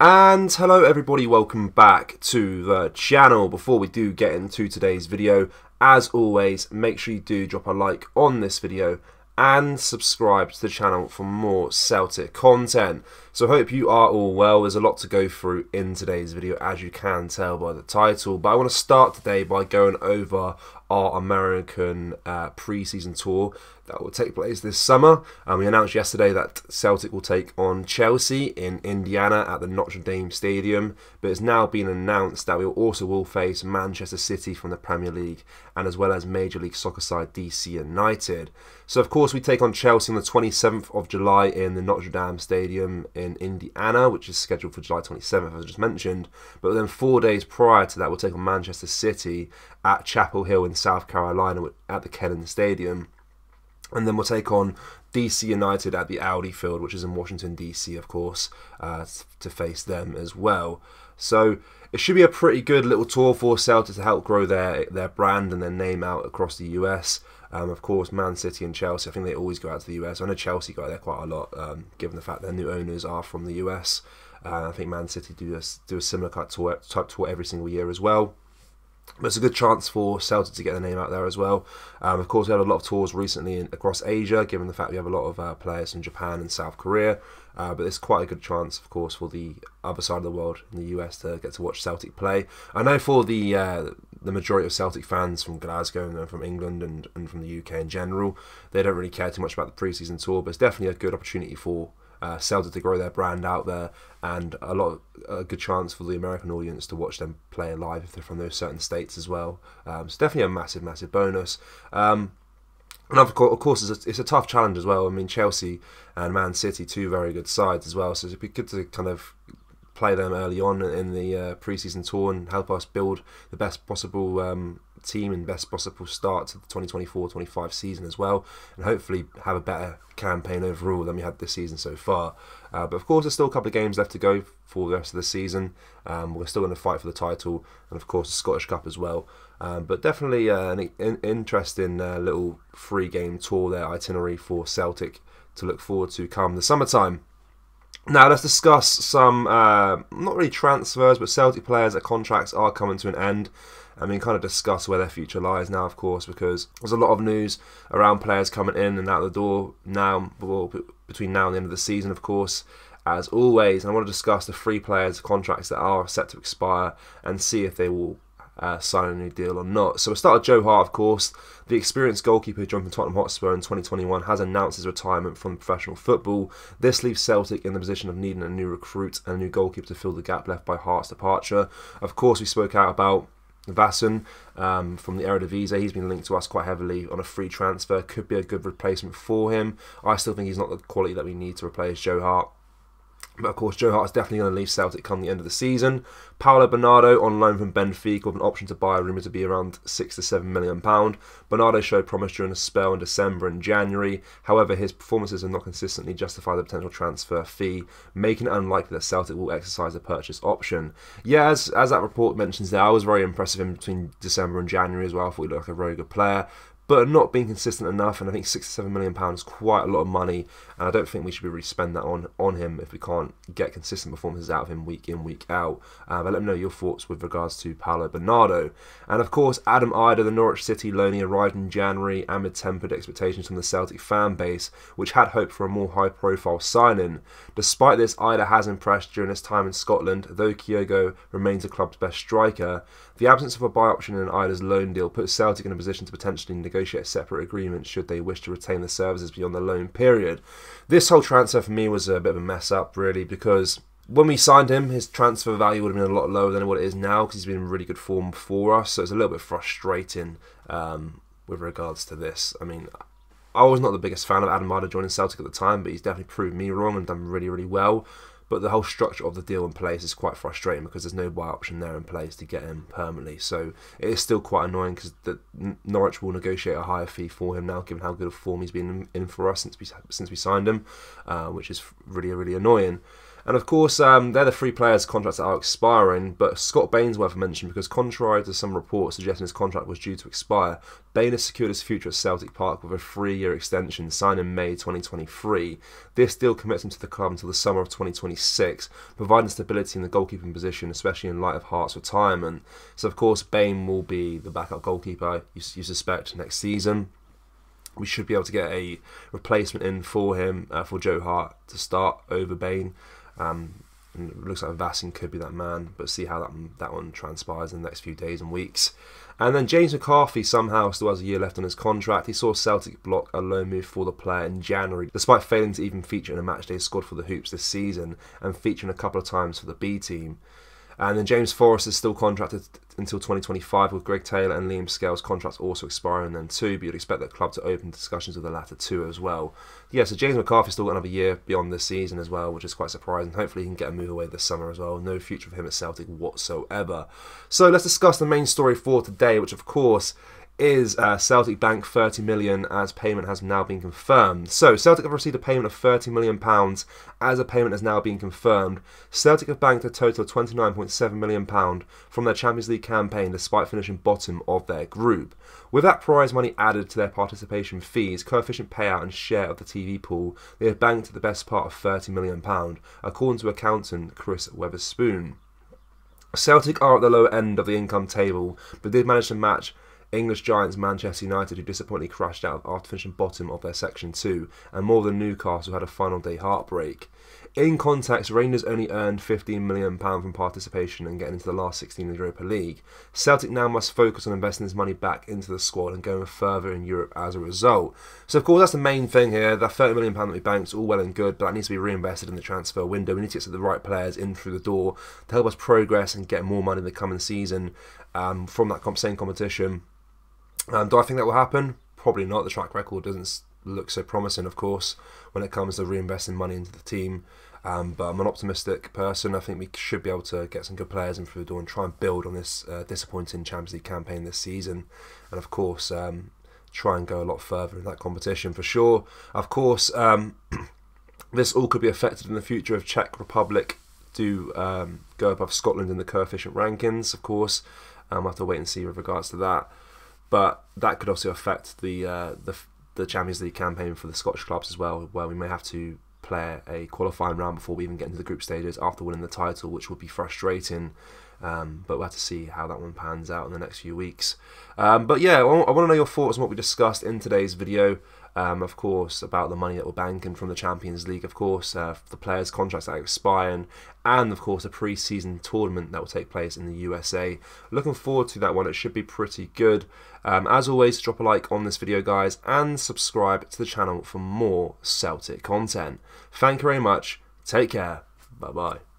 And hello everybody, welcome back to the channel. Before we do get into today's video, as always, make sure you do drop a like on this video and subscribe to the channel for more Celtic content. So I hope you are all well. There's a lot to go through in today's video, as you can tell by the title, but I want to start today by going over our American pre-season tour that will take place this summer. We announced yesterday that Celtic will take on Chelsea in Indiana at the Notre Dame Stadium, but it's now been announced that we also will face Manchester City from the Premier League, and as well as Major League Soccer side DC United. So of course we take on Chelsea on the 27th of July in the Notre Dame Stadium in Indiana, which is scheduled for July 27th, as I just mentioned. But then 4 days prior to that, we'll take on Manchester City at Chapel Hill in South Carolina at the Kenan Stadium. And then we'll take on DC United at the Audi Field, which is in Washington, DC, of course, to face them as well. So it should be a pretty good little tour for Celtic to help grow their brand and their name out across the US. Of course, Man City and Chelsea, I think they always go out to the US. I know Chelsea go out there quite a lot, given the fact their new owners are from the US. I think Man City do a similar type tour every single year as well. But it's a good chance for Celtic to get their name out there as well. Of course, we had a lot of tours recently across Asia, given the fact we have a lot of players from Japan and South Korea. But it's quite a good chance, of course, for the other side of the world, in the US, to get to watch Celtic play. I know for the majority of Celtic fans from Glasgow and from England and from the UK in general, they don't really care too much about the pre-season tour, but it's definitely a good opportunity for Celtic to grow their brand out there, and a good chance for the American audience to watch them play live if they're from those certain states as well. It's definitely a massive bonus. And of course, it's a tough challenge as well. I mean, Chelsea and Man City, two very good sides as well, so it'd be good to kind of play them early on in the pre-season tour and help us build the best possible team and best possible start to the 2024-25 season as well, and hopefully have a better campaign overall than we had this season so far. But of course, there's still a couple of games left to go for the rest of the season. We're still going to fight for the title, and of course the Scottish Cup as well. But definitely an interesting little three-game tour there, itinerary for Celtic to look forward to come the summertime. Now let's discuss some, not really transfers, but Celtic players that contracts are coming to an end. I mean, kind of discuss where their future lies now, of course, because there's a lot of news around players coming in and out the door now, between now and the end of the season, of course, as always. And I want to discuss the three players' contracts that are set to expire and see if they will sign a new deal or not. So we'll start with Joe Hart, of course. The experienced goalkeeper who joined from Tottenham Hotspur in 2021 has announced his retirement from professional football. This leaves Celtic in the position of needing a new recruit and a new goalkeeper to fill the gap left by Hart's departure. Of course, we spoke out about Vasson from the Eredivisie. He's been linked to us quite heavily on a free transfer. Could be a good replacement for him. I still think he's not the quality that we need to replace Joe Hart. But of course, Joe Hart is definitely going to leave Celtic come the end of the season. Paulo Bernardo on loan from Benfica with an option to buy, rumoured to be around £6 to £7 million. Bernardo showed promise during a spell in December and January. However, his performances have not consistently justified the potential transfer fee, making it unlikely that Celtic will exercise the purchase option. Yeah, as that report mentions there, I was very impressed with him between December and January as well. I thought he looked like a very good player, but not being consistent enough, and I think £6 to £7 million is quite a lot of money, and I don't think we should really spend that on him if we can't get consistent performances out of him week in, week out. But let me know your thoughts with regards to Paulo Bernardo. And of course, Adam Idah, the Norwich City loanee, arrived in January amid tempered expectations from the Celtic fan base, which had hoped for a more high-profile signing. Despite this, Idah has impressed during his time in Scotland, though Kyogo remains the club's best striker. The absence of a buy option in Idah's loan deal puts Celtic in a position to potentially negotiate a separate agreement should they wish to retain the services beyond the loan period. This whole transfer for me was a bit of a mess up, really, because when we signed him, his transfer value would have been a lot lower than what it is now, because he's been in really good form for us. So it's a little bit frustrating with regards to this. I mean, I was not the biggest fan of Adam Idah joining Celtic at the time, but he's definitely proved me wrong and done really well. But the whole structure of the deal in place is quite frustrating because there's no buy option there in place to get him permanently. So it is still quite annoying because Norwich will negotiate a higher fee for him now, given how good a form he's been in for us since we signed him, which is really annoying. And of course, they're the three players' contracts that are expiring, but Scott Bain's worth mentioned because contrary to some reports suggesting his contract was due to expire, Bain has secured his future at Celtic Park with a 3-year extension signed in May 2023. This deal commits him to the club until the summer of 2026, providing stability in the goalkeeping position, especially in light of Hart's retirement. So of course, Bain will be the backup goalkeeper, you suspect, next season. We should be able to get a replacement in for him, for Joe Hart to start over Bain. And it looks like Vassing could be that man, but see how that one transpires in the next few days and weeks. And then James McCarthy somehow still has a year left on his contract. He saw Celtic block a loan move for the player in January, despite failing to even feature in a matchday squad for the Hoops this season and featuring a couple of times for the B team. And then James Forrest is still contracted until 2025, with Greg Taylor and Liam Scales' contracts also expiring then too, but you'd expect the club to open discussions with the latter two as well. Yeah, so James McCarthy's still got another year beyond this season as well, which is quite surprising. Hopefully he can get a move away this summer as well. No future for him at Celtic whatsoever. So let's discuss the main story for today, which of course is Celtic bank £30 million as payment has now been confirmed. So Celtic have received a payment of £30 million as a payment has now been confirmed. Celtic have banked a total of £29.7 million from their Champions League campaign despite finishing bottom of their group. With that prize money added to their participation fees, coefficient payout and share of the TV pool, they have banked the best part of £30 million, according to accountant Chris Weatherspoon. Celtic are at the lower end of the income table, but did manage to match English giants Manchester United, who disappointingly crashed out after finishing bottom of their Section 2, and more than Newcastle, who had a final day heartbreak. In context, Rangers only earned £15 million from participation and getting into the last 16 in the Europa League. Celtic now must focus on investing this money back into the squad and going further in Europe as a result. So of course that's the main thing here. That £30 million that we banked is all well and good, but that needs to be reinvested in the transfer window. We need to get the right players in through the door to help us progress and get more money in the coming season from that same competition. Do I think that will happen? Probably not. The track record doesn't look so promising, of course, when it comes to reinvesting money into the team. But I'm an optimistic person. I think we should be able to get some good players in through the door and try and build on this disappointing Champions League campaign this season. And of course, try and go a lot further in that competition for sure. Of course, this all could be affected in the future if Czech Republic do go above Scotland in the coefficient rankings, of course. I'll have to wait and see with regards to that. But that could also affect the Champions League campaign for the Scottish clubs as well, where we may have to play a qualifying round before we even get into the group stages after winning the title, which would be frustrating. But we'll have to see how that one pans out in the next few weeks. But yeah, I want to know your thoughts on what we discussed in today's video. Of course, about the money that we're banking from the Champions League, of course, the players' contracts that are expiring, and of course, a pre-season tournament that will take place in the USA. Looking forward to that one. It should be pretty good. As always, drop a like on this video, guys, and subscribe to the channel for more Celtic content. Thank you very much. Take care. Bye-bye.